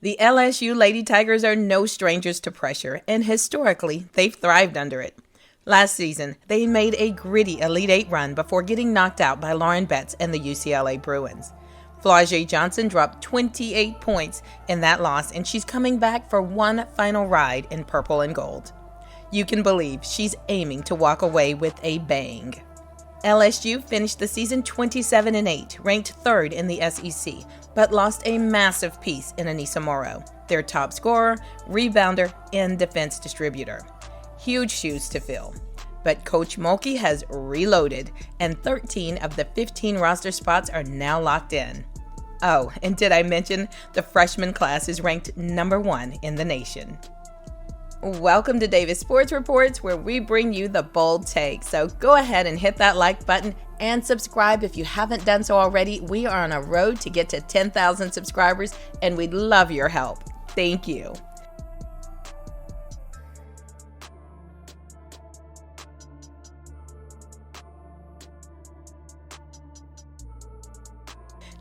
The LSU Lady Tigers are no strangers to pressure, and historically, they've thrived under it. Last season, they made a gritty Elite Eight run before getting knocked out by Lauren Betts and the UCLA Bruins. Zakiya Johnson dropped 28 points in that loss, and she's coming back for one final ride in purple and gold. You can believe she's aiming to walk away with a bang. LSU finished the season 27-8, ranked 3rd in the SEC, but lost a massive piece in Anissa Morrow, their top scorer, rebounder, and defense distributor. Huge shoes to fill. But Coach Mulkey has reloaded, and 13 of the 15 roster spots are now locked in. Oh, and did I mention the freshman class is ranked number 1 in the nation? Welcome to Davis Sports Reports, where we bring you the bold take. So go ahead and hit that like button and subscribe if you haven't done so already. We are on a road to get to 10,000 subscribers, and we'd love your help. Thank you.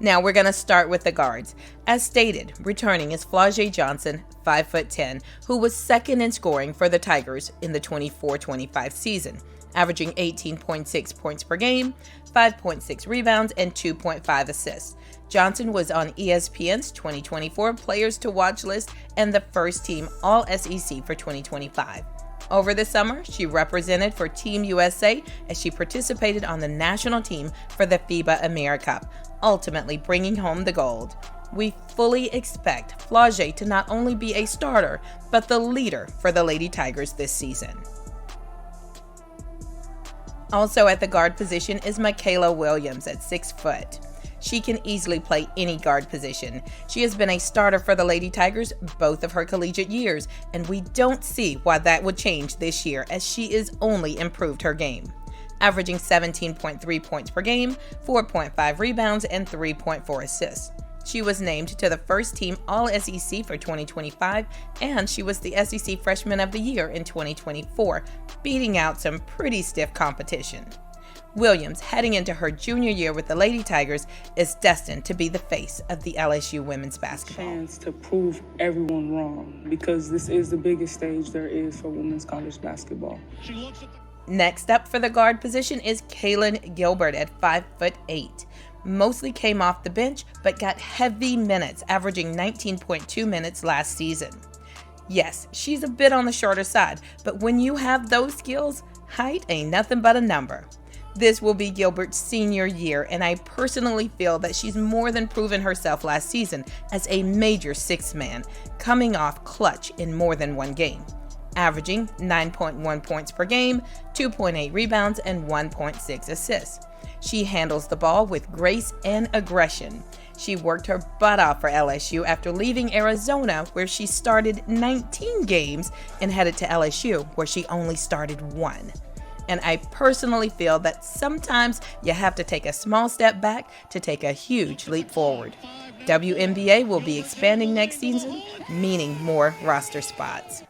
Now we're going to start with the guards. As stated, returning is Zakiya Johnson, 5'10", who was second in scoring for the Tigers in the 24-25 season, averaging 18.6 points per game, 5.6 rebounds, and 2.5 assists. Johnson was on ESPN's 2024 Players to Watch list and the first team All-SEC for 2025. Over the summer, she represented for Team USA as she participated on the national team for the FIBA AmeriCup, ultimately bringing home the gold. We fully expect Zakiya to not only be a starter, but the leader for the Lady Tigers this season. Also at the guard position is Mikayla Williams at 6 foot. She can easily play any guard position. She has been a starter for the Lady Tigers both of her collegiate years, and we don't see why that would change this year as she has only improved her game, averaging 17.3 points per game, 4.5 rebounds, and 3.4 assists. She was named to the first team All-SEC for 2025, and she was the SEC Freshman of the Year in 2024, beating out some pretty stiff competition. Williams, heading into her junior year with the Lady Tigers, is destined to be the face of the LSU women's basketball. Chance to prove everyone wrong, because this is the biggest stage there is for women's college basketball. Next up for the guard position is Kaylyn Gilbert at 5'8". Mostly came off the bench, but got heavy minutes, averaging 19.2 minutes last season. Yes, she's a bit on the shorter side, but when you have those skills, height ain't nothing but a number. This will be Gilbert's senior year, and I personally feel that she's more than proven herself last season as a major sixth man, coming off clutch in more than one game, averaging 9.1 points per game, 2.8 rebounds, and 1.6 assists. She handles the ball with grace and aggression. She worked her butt off for LSU after leaving Arizona, where she started 19 games, and headed to LSU, where she only started 1. And I personally feel that sometimes you have to take a small step back to take a huge leap forward. WNBA will be expanding next season, meaning more roster spots.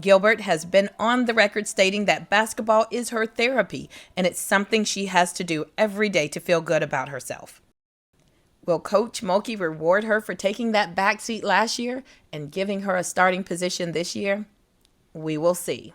Gilbert has been on the record stating that basketball is her therapy, and it's something she has to do every day to feel good about herself. Will Coach Mulkey reward her for taking that backseat last year and giving her a starting position this year? We will see.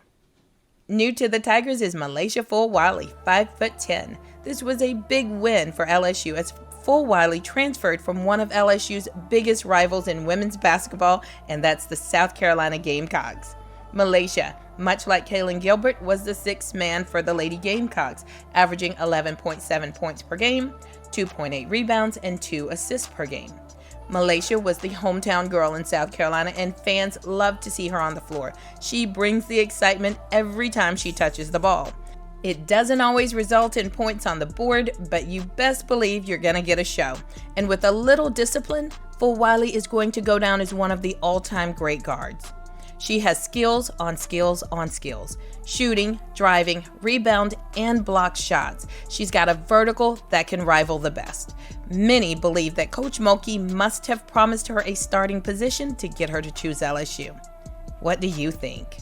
New to the Tigers is Malaysia Fullwood, 5'10". This was a big win for LSU as Fullwood transferred from one of LSU's biggest rivals in women's basketball, and that's the South Carolina Gamecocks. Malaysia, much like Kaylyn Gilbert, was the sixth man for the Lady Gamecocks, averaging 11.7 points per game, 2.8 rebounds, and 2 assists per game. Malaysia was the hometown girl in South Carolina, and fans love to see her on the floor. She brings the excitement every time she touches the ball. It doesn't always result in points on the board, but you best believe you're going to get a show. And with a little discipline, Fullwood is going to go down as one of the all-time great guards. She has skills on skills on skills, shooting, driving, rebound, and block shots. She's got a vertical that can rival the best. Many believe that Coach Mulkey must have promised her a starting position to get her to choose LSU. What do you think?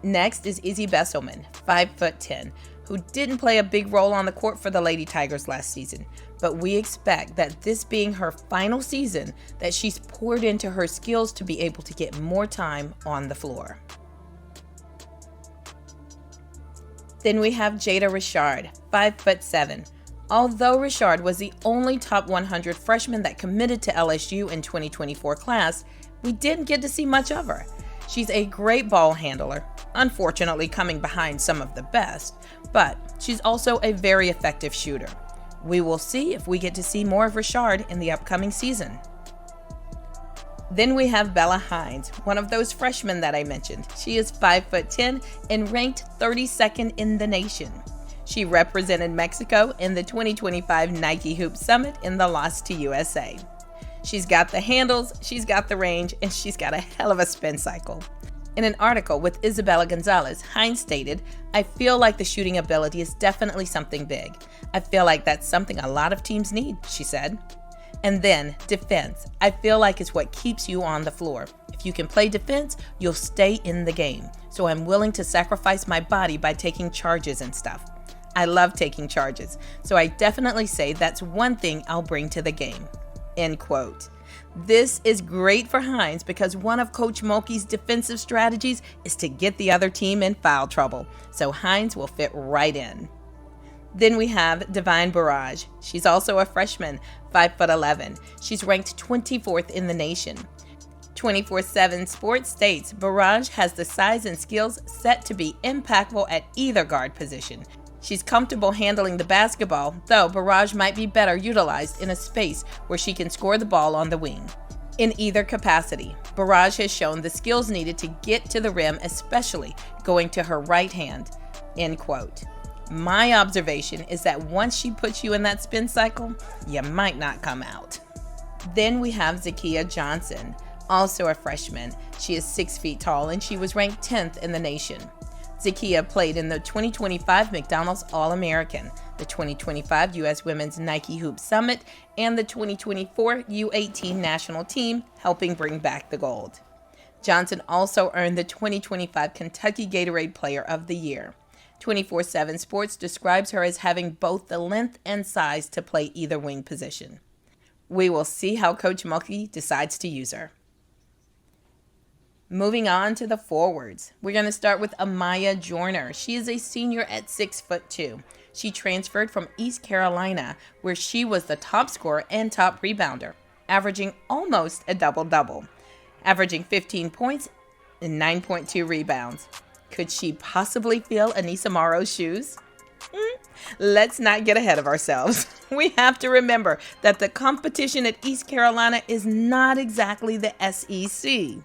Next is Izzy Besselman, 5'10", who didn't play a big role on the court for the Lady Tigers last season, but we expect that this being her final season, that she's poured into her skills to be able to get more time on the floor. Then we have Jada Rashard, 5'7". Although Rashard was the only top 100 freshman that committed to LSU in 2024 class, we didn't get to see much of her. She's a great ball handler, unfortunately coming behind some of the best, but she's also a very effective shooter. We will see if we get to see more of Rashard in the upcoming season. Then we have Bella Hines, one of those freshmen that I mentioned. She is 5'10" and ranked 32nd in the nation. She represented Mexico in the 2025 Nike Hoop Summit in the loss to USA. She's got the handles, she's got the range, and she's got a hell of a spin cycle. In an article with Isabella Gonzalez, Hines stated, "I feel like the shooting ability is definitely something big. I feel like that's something a lot of teams need," she said. And then, defense. "I feel like it's what keeps you on the floor. If you can play defense, you'll stay in the game. So I'm willing to sacrifice my body by taking charges and stuff. I love taking charges, so I definitely say that's one thing I'll bring to the game." End quote. This is great for Hines because one of Coach Mulkey's defensive strategies is to get the other team in foul trouble, so Hines will fit right in. Then we have Divine Barrage. She's also a freshman, 5'11". She's ranked 24th in the nation. 24/7 Sports states Barrage has the size and skills set to be impactful at either guard position. She's comfortable handling the basketball, though Barrage might be better utilized in a space where she can score the ball on the wing. In either capacity, Barrage has shown the skills needed to get to the rim, especially going to her right hand. End quote. My observation is that once she puts you in that spin cycle, you might not come out. Then we have Zakiya Johnson, also a freshman. She is 6 feet tall and she was ranked 10th in the nation. Zakiya played in the 2025 McDonald's All-American, the 2025 U.S. Women's Nike Hoop Summit, and the 2024 U18 national team, helping bring back the gold. Johnson also earned the 2025 Kentucky Gatorade Player of the Year. 24/7 Sports describes her as having both the length and size to play either wing position. We will see how Coach Mulkey decides to use her. Moving on to the forwards, we're going to start with Amaya Joiner. She is a senior at 6'2". She transferred from East Carolina, where she was the top scorer and top rebounder, averaging almost a double-double, averaging 15 points and 9.2 rebounds. Could she possibly fill Anissa Morrow's shoes? Let's not get ahead of ourselves. We have to remember that the competition at East Carolina is not exactly the SEC.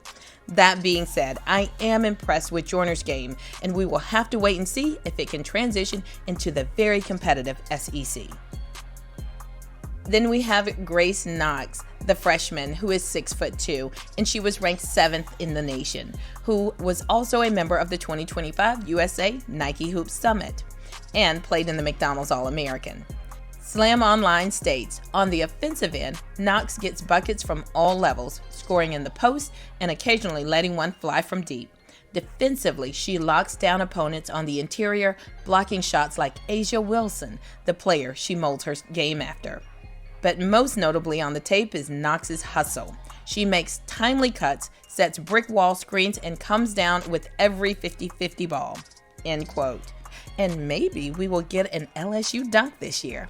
That being said, I am impressed with Joiner's game, and we will have to wait and see if it can transition into the very competitive SEC. Then we have Grace Knox, the freshman who is 6'2", and she was ranked 7th in the nation, who was also a member of the 2025 USA Nike Hoop Summit and played in the McDonald's All-American. Slam Online states, on the offensive end, Knox gets buckets from all levels, scoring in the post and occasionally letting one fly from deep. Defensively, she locks down opponents on the interior, blocking shots like Asia Wilson, the player she molds her game after. But most notably on the tape is Knox's hustle. She makes timely cuts, sets brick wall screens, and comes down with every 50-50 ball. End quote. And maybe we will get an LSU dunk this year.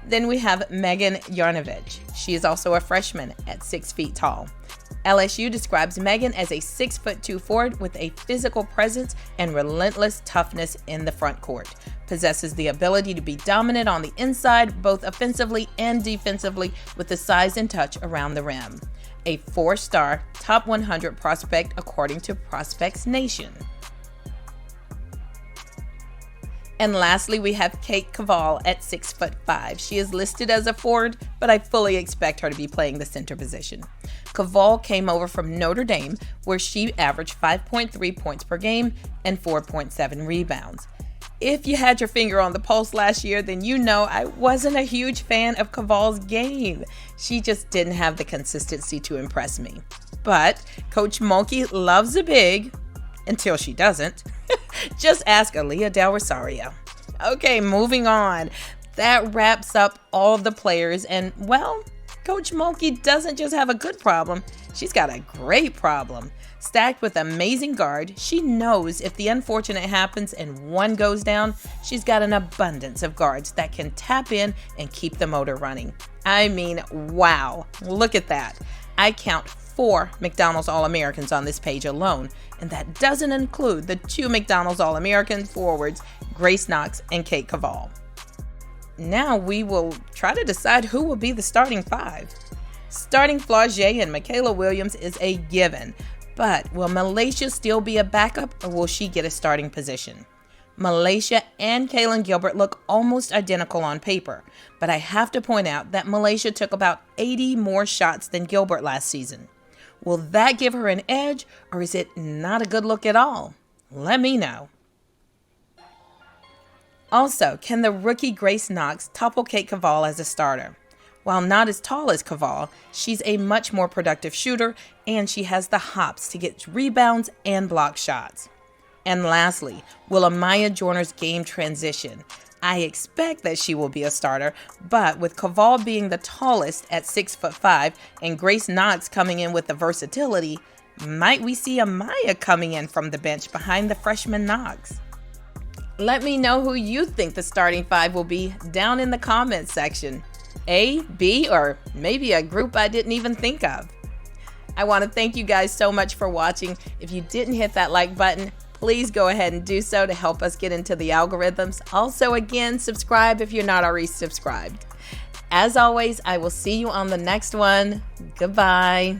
Then we have Megan Yarnovich. She is also a freshman at 6 feet tall. LSU describes Megan as a 6'2" forward with a physical presence and relentless toughness in the front court. Possesses the ability to be dominant on the inside, both offensively and defensively, with the size and touch around the rim. A 4-star, top 100 prospect according to Prospects Nation. And lastly, we have Kate Kaval at 6'5". She is listed as a forward, but I fully expect her to be playing the center position. Kaval came over from Notre Dame, where she averaged 5.3 points per game and 4.7 rebounds. If you had your finger on the pulse last year, then you know I wasn't a huge fan of Kaval's game. She just didn't have the consistency to impress me. But Coach Mulkey loves a big, until she doesn't. Just ask Aaliyah Del Rosario. Okay, moving on. That wraps up all of the players, and well, Coach Mulkey doesn't just have a good problem, she's got a great problem. Stacked with amazing guard, she knows if the unfortunate happens and one goes down, she's got an abundance of guards that can tap in and keep the motor running. I mean, wow, look at that. I count 4 McDonald's All-Americans on this page alone, and that doesn't include the 2 McDonald's All-American forwards, Grace Knox and Kate Kaval. Now we will try to decide who will be the starting 5. Starting Flaugier and Michaela Williams is a given, but will Malaysia still be a backup or will she get a starting position? Malaysia and Kaylyn Gilbert look almost identical on paper, but I have to point out that Malaysia took about 80 more shots than Gilbert last season. Will that give her an edge, or is it not a good look at all? Let me know. Also, can the rookie Grace Knox topple Kate Kaval as a starter? While not as tall as Kaval, she's a much more productive shooter, and she has the hops to get rebounds and block shots. And lastly, will Amaya Joiner's game transition? I expect that she will be a starter, but with Kaval being the tallest at 6'5" and Grace Knox coming in with the versatility, might we see Amaya coming in from the bench behind the freshman Knox? Let me know who you think the starting 5 will be down in the comments section. A, B, or maybe a group I didn't even think of. I want to thank you guys so much for watching. If you didn't hit that like button, please go ahead and do so to help us get into the algorithms. Also, again, subscribe if you're not already subscribed. As always, I will see you on the next one. Goodbye.